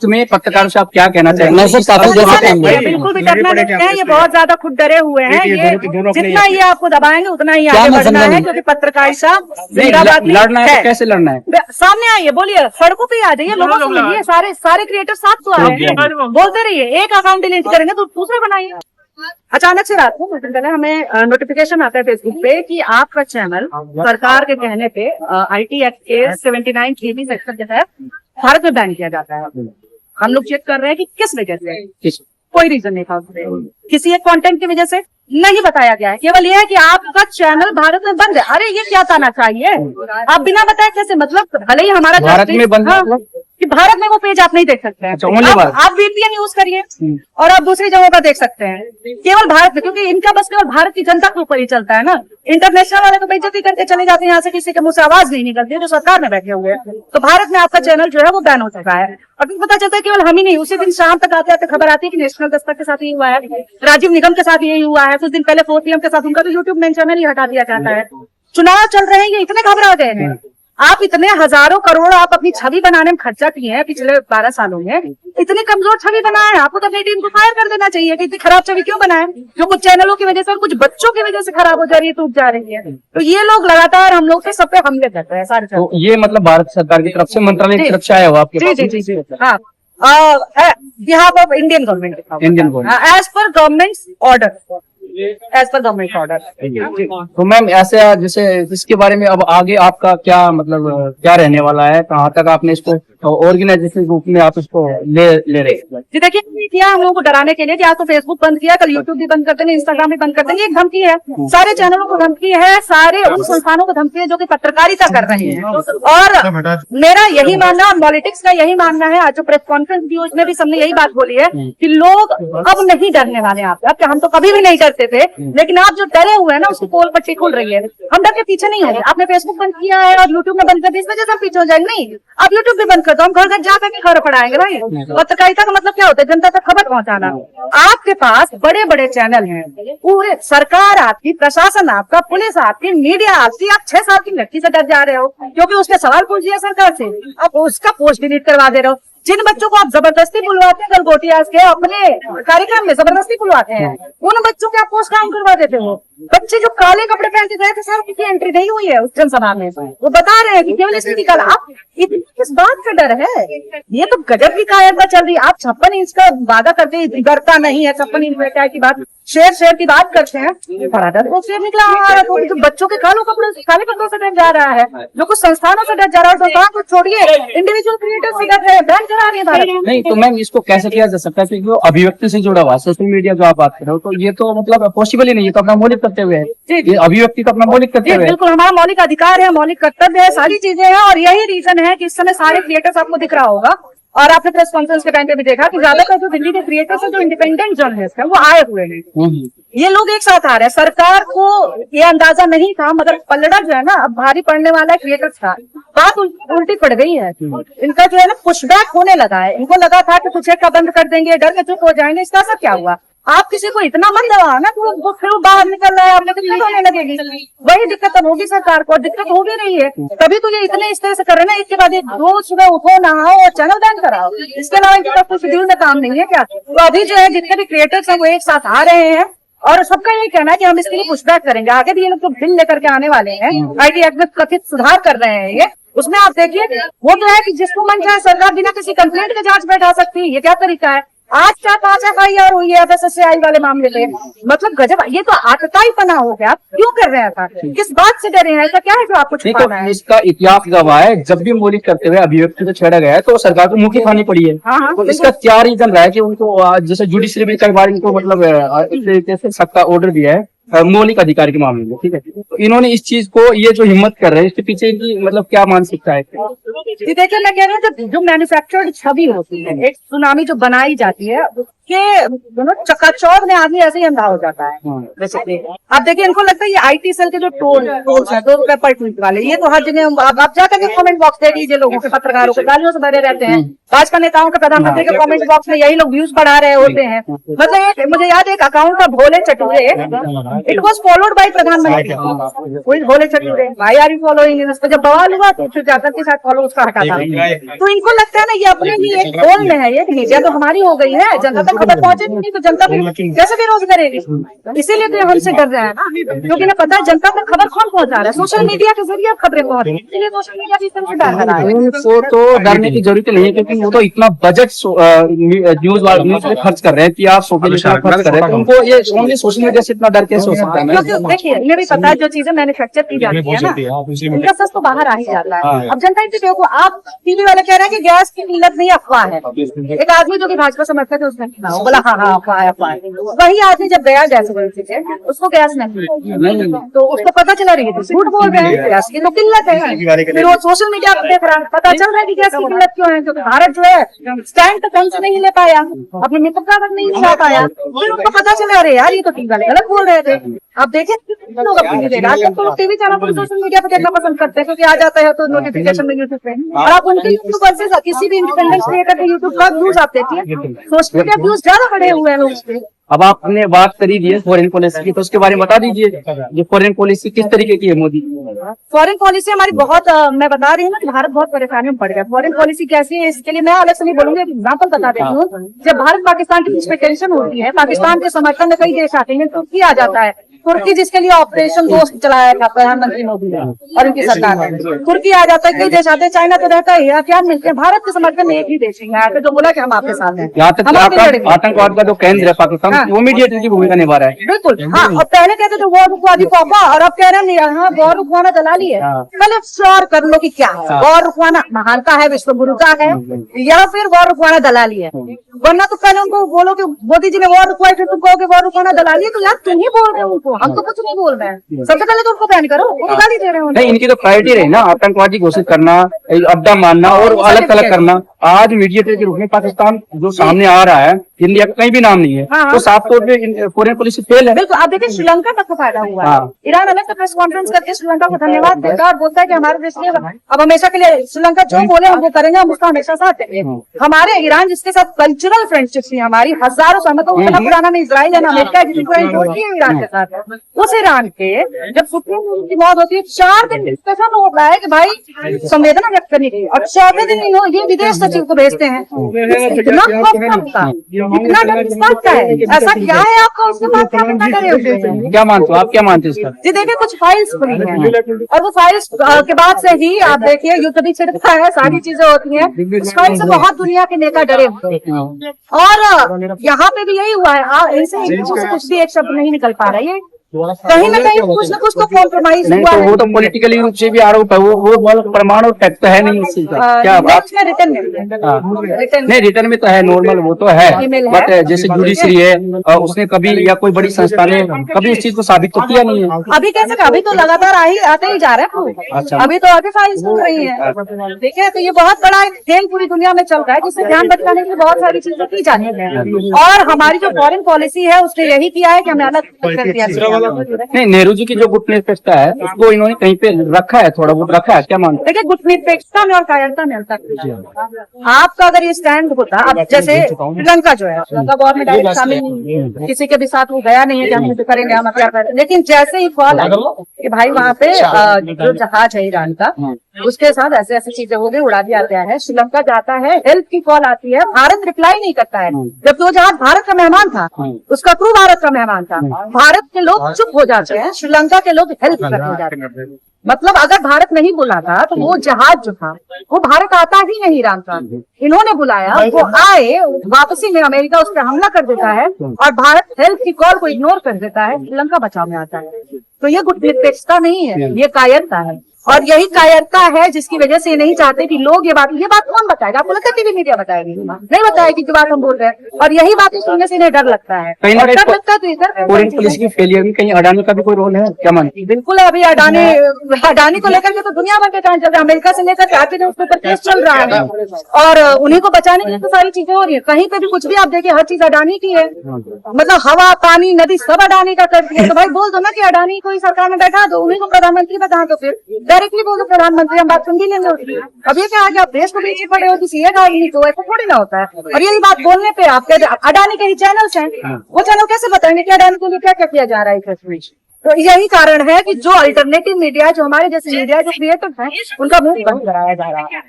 तुम्हें पत्रकारों से आप क्या कहना चाहेंगे? बिल्कुल भी डरना नहीं है, ये बहुत ज्यादा खुद डरे हुए हैं। ये जितना ये आपको दबाएंगे उतना ही आगे बढ़ना है, क्योंकि पत्रकारिता लड़ना है तो कैसे लड़ना है? सामने आइए, बोलिए, सड़कों पे आ जाइए, लोगों से मिलिए, सारे क्रिएटर साथ तो आ रहे हैं, बोलते रहिए। एक अकाउंट डिलीट करेंगे तो दूसरे बनाइए। अचानक से रात को कुछ दिन पहले हमें नोटिफिकेशन आता है फेसबुक पे कि आपका चैनल सरकार के कहने पे IT एक्ट के 79 3B सेक्शन के तहत भारत में बैन किया जाता है। हम लोग चेक कर रहे हैं कि किस वजह से, कोई रीजन नहीं था उसमें, किसी एक कंटेंट की वजह से नहीं बताया गया है, केवल ये है कि आपका चैनल भारत में बंद है। अरे ये क्या ताना चाहिए, आप बिना बताए कैसे, मतलब भले ही हमारा भारत में बंद है कि भारत में वो पेज आप नहीं देख सकते हैं, आप VPN यूज करिए और आप दूसरी जगहों का देख सकते हैं, केवल भारत में, क्योंकि इनका बस केवल भारत की जनता के ऊपर ही चलता है ना। इंटरनेशनल वाले तो बेइज्जती करके चले जाते हैं, यहाँ से किसी के मुंह से आवाज नहीं निकलती है जो सरकार में बैठे हुए हैं। तो भारत में आपका चैनल जो है वो बैन हो चुका है। और फिर पता चलता है केवल हम ही नहीं, उसी दिन शाम तक आते आते खबर आती है कि नेशनल दस्तक के साथ ये हुआ है, राजीव निगम के साथ ये हुआ है, कुछ दिन पहले 4PM के साथ उनका तो यूट्यूब मेन चैनल ही हटा दिया जाता है। चुनाव चल रहे हैं, ये इतने घबरा गए हैं। आप इतने हजारों करोड़ आप अपनी छवि बनाने में खर्चा किए हैं पिछले 12 सालों में, इतनी कमजोर छवि बनाए हैं, आपको तो अपनी टीम को फायर कर देना चाहिए कि इतनी खराब छवि क्यों बनाए, जो कुछ चैनलों की वजह से और कुछ बच्चों की वजह से खराब हो जा रही है, टूट जा रही है। तो ये लोग लगातार हम लोग के सब पे हमले कर रहे हैं सारे। तो ये मतलब भारत सरकार की तरफ से, मंत्रालय की तरफ से आया हुआ आपके पास? जी। हाँ, behalf of Indian government, as per government order, तो मैम ऐसे जैसे इसके बारे में अब आगे आपका क्या मतलब क्या रहने वाला है, कहाँ तक आपने इसको ऑर्गेनाइजेशन रूप में आप इसको ले रहे हैं? जी देखिए, किया हम लोगों को डराने के लिए कि आज तो फेसबुक बंद किया, कल यूट्यूब भी बंद कर देंगे, इंस्टाग्राम भी बंद कर देंगे। एक धमकी है, सारे चैनलों को धमकी है, सारे उन संस्थानों को धमकी है जो कि पत्रकारिता कर रहे हैं। और मेरा यही मानना और पॉलिटिक्स का यही मानना है, आज जो प्रेस कॉन्फ्रेंस दी उसमें भी सबने यही बात बोली है कि लोग अब नहीं डरने वाले आपसे। हम तो कभी भी नहीं डरते थे, लेकिन आप जो डरे हुए हैं ना उसकी पोल पट्टी खुल रही है। हम डर के पीछे नहीं होंगे। आपने फेसबुक बंद किया है और यूट्यूब में बंद कर दिया, इस वजह से हम पीछे हो जाएंगे नहीं। आप यूट्यूब भी बंद कर दो, हम घर घर जाकर के खबर पढ़ाएंगे भाई। पत्रकारिता का मतलब क्या होता है? जनता तक खबर पहुंचाना। आपके पास बड़े बड़े चैनल हैं, पूरे सरकार आपकी, प्रशासन आपका, पुलिस आपकी, मीडिया आपकी, आप 6 साल की लड़की से डर जा रहे हो क्योंकि उसने सवाल पूछ दिया सरकार से, आप उसका पोस्ट डिलीट करवा दे रहे हो। जिन बच्चों को आप जबरदस्ती बुलवाते हैं, गलगोटियाज के अपने कार्यक्रम में जबरदस्ती बुलवाते हैं, उन बच्चों के आप पोस्ट काम करवा देते हो। बच्चे जो काले कपड़े पहन के गए थे, सर उनकी एंट्री नहीं हुई है उस जनसभा में, वो बता रहे हैं कि केवल इसलिए निकाला। आप इतनी किस बात का डर है? ये तो गजब की कायरता चल रही है। आप 56 इंच का वादा करते हैं, डरता नहीं है, 56 इंच में क्या की बात, शेर की बात करते हैं, बड़ा डर वो शेर निकला हमारा। तो जो बच्चों के काले कपड़ों से डर जा रहा है, जो कुछ संस्थानों से डर जा रहा है, संस्थान को छोड़िए, इंडिविजुअल क्रिएटर से डर रहे हैं, बैन करा रही है भारत। नहीं तो मैम इसको कैसे किया जा सकता है? क्योंकि वो अभिव्यक्ति से जुड़ा हुआ है, सोशल मीडिया जो आप बात कर रहे हो, तो ये तो मतलब पॉसिबल ही नहीं है। तो अपना मौलिक कर्तव्य है, ये अभिव्यक्ति का अपना मौलिक कर्तव्य है। बिल्कुल हमारा मौलिक अधिकार है, मौलिक कर्तव्य है, सारी चीजें हैं। और यही रीजन है कि इस समय सारे क्रिएटर्स आपको दिख रहा होगा, और आपने प्रेस कॉन्फ्रेंस के टाइम पे भी देखा कि ज्यादातर जो दिल्ली के क्रिएटर्स है, जो इंडिपेंडेंट जर्नलिस्ट है, वो आए हुए हैं। ये लोग एक साथ आ रहे हैं। सरकार को ये अंदाजा नहीं था, मगर पलड़ा जो है ना अब भारी पड़ने वाला है क्रिएटर्स का। बात उल्टी पड़ गई है, इनका जो है ना पुशबैक होने लगा है। इनको लगा था कि कुछ का बंद कर देंगे, डर के चुप हो जाएंगे। इसका असर क्या हुआ? आप किसी को इतना मत दबाओ ना कि वो फिर बाहर निकल रहा है, आप लोग दिक्कत होने लगेगी। वही दिक्कत तब होगी सरकार को, दिक्कत हो भी रही है, तभी तो ये इतने इस तरह से कर रहे हैं ना। इसके बाद एक रोज सुबह उठो, नहाओ और चैनल बैन कराओ, इसके अलावा इनके पास कोई शेड्यूल में काम नहीं है क्या? तो अभी जो है जितने भी क्रिएटर्स हैं वो एक साथ आ रहे हैं, और सबका यही कहना है कि हम इसके लिए पुशबैक करेंगे। आगे भी ये लोग जो बिल लेकर के आने वाले हैं, IT एक्ट में कथित सुधार कर रहे हैं ये, उसमें आप देखिए वो तो है कि जिसको मन चाहे सरकार बिना किसी कंप्लेंट के जांच बैठा सकती है। ये क्या तरीका है? आज 4-5 FIR हुई है FSSAI वाले मामले पे, मतलब गजब। ये तो आतताई पना हो गया। क्यों कर रहे हैं ऐसा? किस बात से डरे हैं? ऐसा क्या है जो आपको छुपाना है? इसका इतिहास गवाह है, जब भी मौलिक करते हुए अभिव्यक्ति को छेड़ा गया है तो सरकार को मुँह की खानी पड़ी है। तो इसका क्या रीजन रहा है कि उनको जैसे जुडिशरी में कई बार इनको मतलब इस तरीके से सख्त ऑर्डर दिया है मौलिक अधिकार के मामले में, ठीक है? तो इन्होंने इस चीज को, ये जो हिम्मत कर रहे हैं, इसके पीछे की मतलब क्या मानसिकता है? देखिए मैं कह रही हूँ, जो मैन्युफैक्चर्ड छवि होती है, एक सुनामी जो बनाई जाती है, के चकाचौंध में आदमी ऐसे ही अंधा हो जाता है बेसिकली। आप देखिए, इनको लगता है ये आईटी सेल के जो ट्रोल्स हैं, 2 पेपर ट्वीट वाले, ये तो हर जगह आप जाकर के कमेंट बॉक्स दे दीजिए, लोगों के पत्रकारों के गालियों से भरे रहते हैं। भाजपा नेताओं के, प्रधानमंत्री के कमेंट बॉक्स में यही लोग व्यूज बढ़ा रहे होते हैं। मतलब मुझे याद है एक अकाउंट था भोले चटूरे, इट वॉज फॉलोड बाई प्रधानमंत्री, कोई भोले चटूरे, वाई आर यू फॉलोइंग, इस पर जब बवाल हुआ तो फिर जाकर के साथ फॉलो उसका हटा था। तो इनको लगता है ना ये अपने ही एक होल में है, ये मीडिया तो हमारी हो गई है, जनता तक खबर पहुंचे नहीं तो जनता कैसे विरोध करेगी। इसीलिए तो हमसे डर रहा है ना, क्योंकि ना पता है जनता तक खबर कौन पहुंचा रहा है, सोशल मीडिया के जरिए खबरें पहुंच रही है, इसलिए सोशल मीडिया की तरफ डर रहा है। उनको तो डरने की जरूरत नहीं है, क्योंकि वो तो इतना बजट न्यूज पे खर्च कर रहे हैं कि आप सोशल मीडिया खर्च कर रहे हैं, उनको ये ओनली सोशल मीडिया से इतना डर कैसे हो सकता है? क्योंकि देखिए, इन्हें भी पता है जो चीजें मैन्युफैक्चर की जाती है ना, इनका सच तो बाहर आ ही जाता है। अब जनता इतनी देखो, आप टीवी वाले कह रहे हैं कि गैस की किल्लत नहीं, अफवाह है। एक आदमी जो कि भाजपा समर्थक है उसने बोला हाँ अफवाह है, अफवाह है। वही आदमी जब गया गैस एजेंसी से, उसको गैस नहीं, तो उसको पता चला रही है झूठ बोल रहे हैं, गैस की तो किल्लत है। फिर वो सोशल मीडिया पर देख रहा है, पता चल रहा है कि गैस की किल्लत क्यों है, क्योंकि भारत जो है स्टैंड तक ढंग से नहीं ले पाया, अपनी मित्रता तक नहीं दिखा पाया। फिर उनको पता चला अरे यार ये तो टीवी वाले गलत बोल रहे थे। अब देखिए लोग अपनी आजकल तो टीवी चैनल पर सोशल मीडिया पर देखना पसंद करते हैं, क्योंकि आ जाता है तो नोटिफिकेशन में यूट्यूब पे, और आप उनके यूट्यूब पर से किसी भी इंडिपेंडेंट क्रिएटर के यूट्यूब पर व्यूज आप देखिए, सोशल मीडिया व्यूज ज्यादा बढ़े हुए हैं उस पे। अब आपने बात करी दी है फॉरेन पॉलिसी की, तो उसके बारे में बता दीजिए, ये फॉरेन पॉलिसी किस तरीके की है मोदी? फॉरेन पॉलिसी हमारी बहुत मैं बता रही हूँ ना कि भारत बहुत परेशानियों में पड़ गया। फॉरेन पॉलिसी कैसी है इसके लिए मैं अलग से नहीं बोलूंगी, एग्जाम्पल बता देती हूँ। जब भारत पाकिस्तान के बीच में टेंशन होती है, पाकिस्तान के समर्थन में कई देश आते हैं, तुर्की आ जाता है, तुर्की जिसके लिए ऑपरेशन दोस्त चलाया था प्रधानमंत्री मोदी ने और उनकी सरकार ने, तुर्की आ जाता है, कई देश आते हैं, चाइना तो रहता ही है। क्या मिलते हैं भारत के समर्थन में? एक ही देश है जो बोला कि हम आपके साथ हैं। यहाँ तक आतंकवाद का जो केंद्र है पाकिस्तान, वो मीडिएटर की भूमिका निभा रहा है। बिल्कुल हाँ, और पहले कहते थे वॉर रुकवादी पापा, और अब कह रहे हैं हाँ वॉर रुकवाना दलाली है। पहले श्योर कर लो कि क्या है वॉर रुकवाना, महानता है, विश्व गुरुता है, या फिर वॉर रुकवाना दलाली है। वरना तो पहले उनको बोलो कि मोदी जी ने वॉर रुकवाई, फिर तुम कहोगे वॉर रुकवाना दलाली है, तो यार तुम ही बोल रहे हो उनको, हम तो कुछ नहीं बोल रहे हैं। सबसे पहले तो उनको बैन करो, उनको गाली दे रहे हो। नहीं, इनकी तो प्रायोरिटी रही ना आतंकवादी घोषित करना, अड्डा मानना और अलग अलग करना। आज मीडिएटर के रूप में पाकिस्तान जो सामने आ रहा है, इंडिया का कहीं भी नाम नहीं है, तो साफ तौर पे फॉरेन पॉलिसी फेल है। बिल्कुल, आप देखिए श्रीलंका तक को फायदा हुआ है। ईरान अलग से प्रेस कॉन्फ्रेंस करके श्रीलंका को धन्यवाद देता है और बोलता है कि हमारे देश ने अब हमेशा के लिए श्रीलंका जो बोले हम वो करेंगे, हम उसका हमेशा साथ देंगे। हमारे ईरान जिसके साथ कल्चरल फ्रेंडशिप थी हमारी हजारों साल, मतलब उतना पुराना नहीं इजराइल है ना अमेरिका, जिसकी फ्रेंड होती है ईरान के साथ। उस ईरान के जब सुप्रीम की मौत होती है 4 दिन डिस्कशन हो रहा है कि भाई संवेदना व्यक्त करने की, और 4वें दिन ये विदेश सचिव को भेजते हैं। इतना इतना डर है, ऐसा क्या है आपका? उसके बाद क्या करना करे? क्या मानते हो आप, क्या मानते हो इसका? जी देखिए, कुछ फाइल्स खुली हैं और वो फाइल्स के बाद से ही आप देखिए युद्ध भी छिड़कता है, सारी चीजें होती हैं। इस फाइल से बहुत दुनिया के नेता डरे हुए हैं, और यहाँ पे भी यही हुआ है। इनसे कुछ भी एक शब्द नहीं निकल पा रहा है, कहीं ना कहीं कुछ न कुछ तो कॉम्प्रोमाइज हुआ है। वो तो पॉलिटिकली रूप से भी आरोप है, वो प्रमाण और फैक्ट है नहीं इस चीज का। क्या बात? रिटर्न नहीं, रिटर्न में तो है, नॉर्मल वो तो है, बट जैसे जुडिशरी है, उसने कभी या कोई बड़ी संस्था ने कभी इस चीज को साबित तो किया नहीं है। अभी कैसे? अभी तो लगातार आते ही जा रहा है। अच्छा, अभी तो आगे फाइल्स हो रही है। देखिए, तो ये बहुत बड़ा एक खेल पूरी दुनिया में चल रहा है, जिससे ध्यान भटकाने की बहुत सारी चीजें की जानी है। और हमारी जो फॉरेन पॉलिसी है उसने यही किया है कि हमें अलग कर दिया। नहीं, नेहरू जी की जो गुटनिरपेक्षता है उसको इन्होंने कहीं पे रखा है, थोड़ा बहुत रखा है, क्या मानते? देखिए, गुटनिरपेक्षता में और कायरता में अंतर। आपका अगर ये स्टैंड होता, अब जैसे श्रीलंका जो है, श्रीलंका गवर्नमेंट डायरेक्ट शामिल नहीं, किसी के भी साथ वो गया नहीं है कि हम तो करेंगे, हम क्या करें। लेकिन जैसे ही कॉल आई कि भाई वहाँ पे जो जहाज है ईरान का, उसके साथ ऐसे ऐसी चीजें हो गई, उड़ा दिया गया है, श्रीलंका जाता है, हेल्प की कॉल आती है, भारत रिप्लाई नहीं करता है। जब वो जहाज भारत का मेहमान था, उसका क्रू भारत का मेहमान था, भारत के लोग चुप हो जाते हैं, श्रीलंका के लोग हेल्प करने जाते हैं। मतलब अगर भारत नहीं बुला था तो वो जहाज जो था वो भारत आता ही नहीं ईरान का। इन्होंने बुलाया, वो आए, वापसी में अमेरिका उस पर हमला कर देता है और भारत हेल्प की कॉल को इग्नोर कर देता है, श्रीलंका बचाव में आता है। तो ये गुटनिरपेक्षता नहीं है, ये कायरता है। और यही कायरता है जिसकी वजह से नहीं चाहते कि लोग ये बात कौन बताएगा? आपको लगता है टीवी मीडिया बताएगी? नहीं बताएगी जो बात हम बोल रहे हैं। और यही बात सुनने से इन्हें डर लगता है। कहीं ना और डर कहीं लगता है तो इधर फॉरेन पुलिस की फेलियर में कहीं अडानी का भी कोई रोल है, क्या मानती है? बिल्कुल है। अभी अडानी को लेकर के तो दुनिया भर के कांड चल रहा है। अमेरिका से लेकर के आते हैं उसके ऊपर केस चल रहा है और उन्हीं को बचाने के लिए तो सारी चीजें हो रही है। कहीं पे भी कुछ भी आप देखिए, हर चीज अडानी की है। मतलब हवा, पानी, नदी सब अडानी का कर दिया। तो भाई बोल दो ना कि अडानी को ही सरकार में बैठा दो, उन्हीं को प्रधानमंत्री बता दो, फिर डायरेक्टली बोलो प्रधानमंत्री, हम बात सुन भी लेंगे उसकी। अब ये क्या है कि आप देश को पीछे पड़े हो किसी एक आदमी को, ऐसा थोड़ी ना होता है। और यही बात बोलने पे आपके अडानी के ही चैनल्स हैं, वो चैनल कैसे बताएंगे कि अडानी के लिए क्या क्या किया जा रहा है इस। तो यही कारण है कि जो अल्टरनेटिव मीडिया, जो हमारे जैसे मीडिया जो क्रिएटिव है, उनका मुंह बंद कराया जा रहा है।